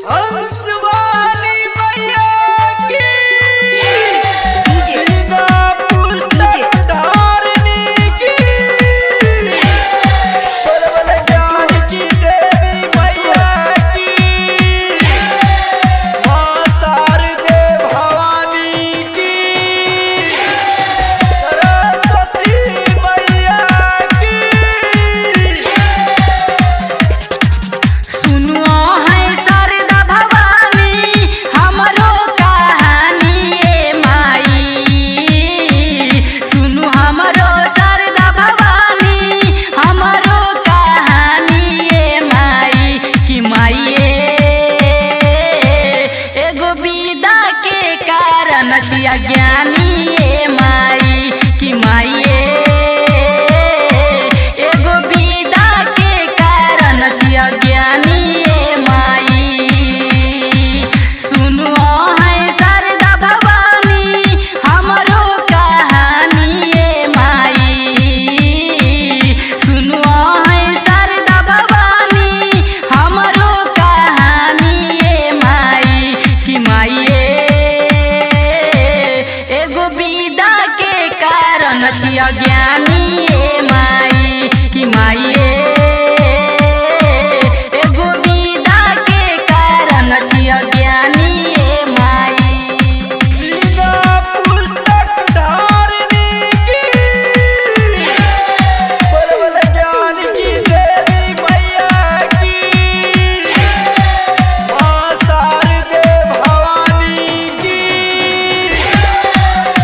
हंस वाली मैया की बिना पुस्तक धारनी की बल ज्ञान की देवी मैया की मां शारदे भवानी की सरस्वती मैया की। सुनो है शारदा भवानी हमरो कहानी ए माई। सुनो हमरो शारदा भवानी हमरो कहानी ए माई कि माई एगो विदा के कारण छिया ज्ञानी ए माई कि माई एगो विदा के कारण छिया ज्ञानी ए माई। सुनो है शारदा भवानी हमरो कहानी ए माई। सुनो है शारदा भवानी हमरो कहानी ए माई कि माई एगो विदा के कारण छिया ज्ञानी ए माई कि माई एगो विदा के कारण छिया ज्ञानी ए माई। बिना पुस्तक धारनी की बल ज्ञान की देवी मैया की मां शारदे भवानी की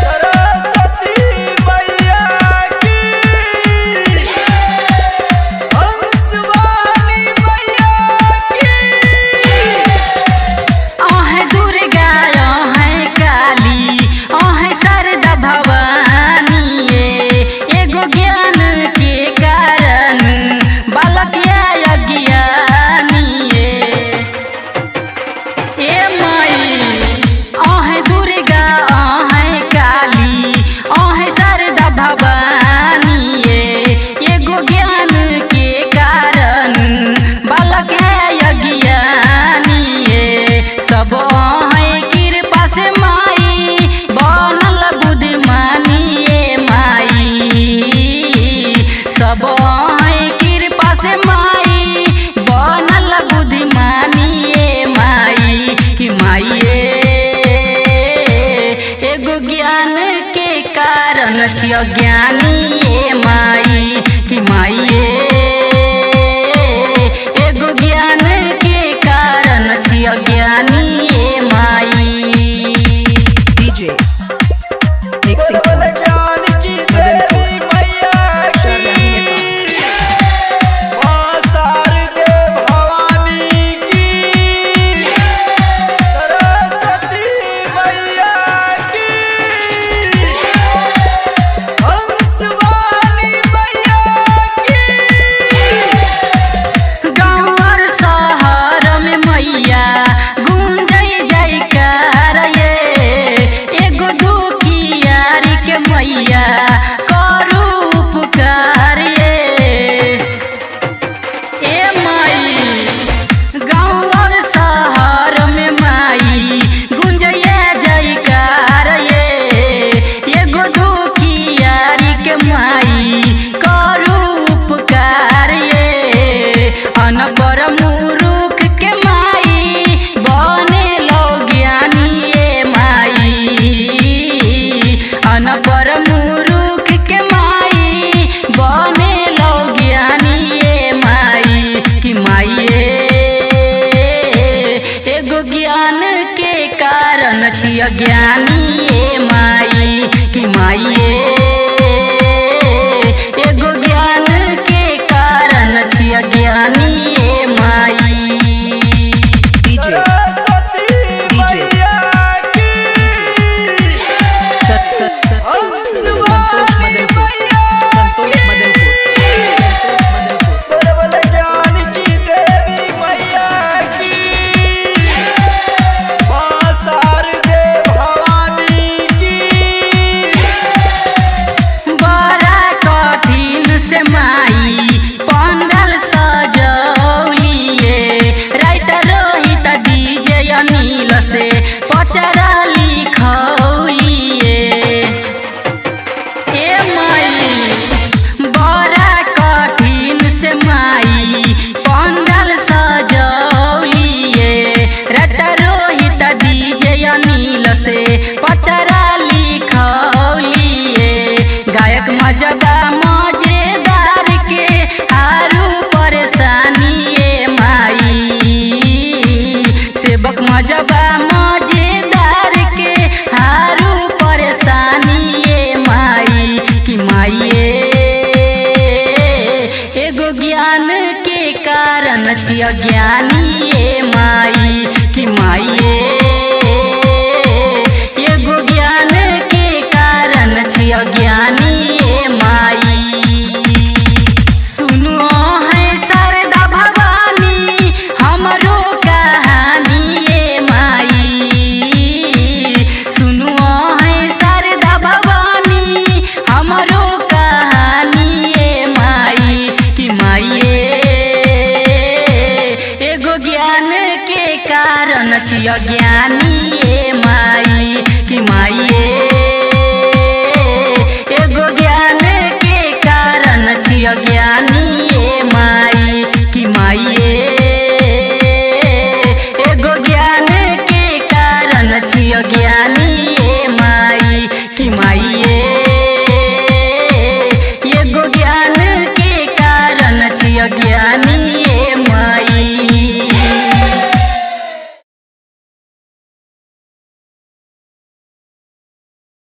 सरस्वती मैया की हंस वाली मैया की। आहे दुर्गा आहे काली आहे शारदा भवानी एगो ज्ञान के कारण बालक अज्ञानी ए माई। आहे दुर्गा आहे काली आहे शारदा भवानी एगो ज्ञान के कारण बालक अज्ञानी सब है कृपा से माई बनल बुद्धिमानी ए माई। सब है कृपा से माई बनल बुद्धिमानी ए माई कि माई एगो ज्ञान के कारण छिया ज्ञानी ए माई कि माई एगो ज्ञान के कारण छिया ज्ञानी ए माई। DJ Mixing बल ज्ञान की देवी मैया की मां शारदे भवानी की सरस्वती मैया की हंस वाली मैया की। गाँव और शहर में मैया गूंजै जयकार एगो दुखियारी के मैया करू उपकार ए माई। गाँव और शहर में माई गूंजै जयकार एगो दुखियारी के माई करू उपकार अनपढ़ मूर्ख के माई बने लो ज्ञानी ए माई। अनपढ़ मूर्ख के माई बने लो ज्ञानी ए माई कि माई एगो ज्ञान के कारण छिया ज्ञानी ए माई कि माई एगो ज्ञान के कारण छिया ज्ञानी ए माई। DJ सरस्वती मैया की हंस वाली मैया संतोष मदनपुर बल ज्ञान की देवी मैया की मां शारदे भवानी की समझबा मजेदार के हारू परेशानी ए माई कि माई एगो ज्ञान के कारण छिय ज्ञानी ए माई कि माई एगो ज्ञान के कारण छिय ज्ञानी ए माई। सुनो है शारदा भवानी हमरो कहानी ए माई। सुनो है शारदा भवानी हमरो कहानी ए माई कि माई एगो ज्ञान के कारण छिय ज्ञानी ए माई कि माई एगो ज्ञान के कारण छिय ज्ञानी।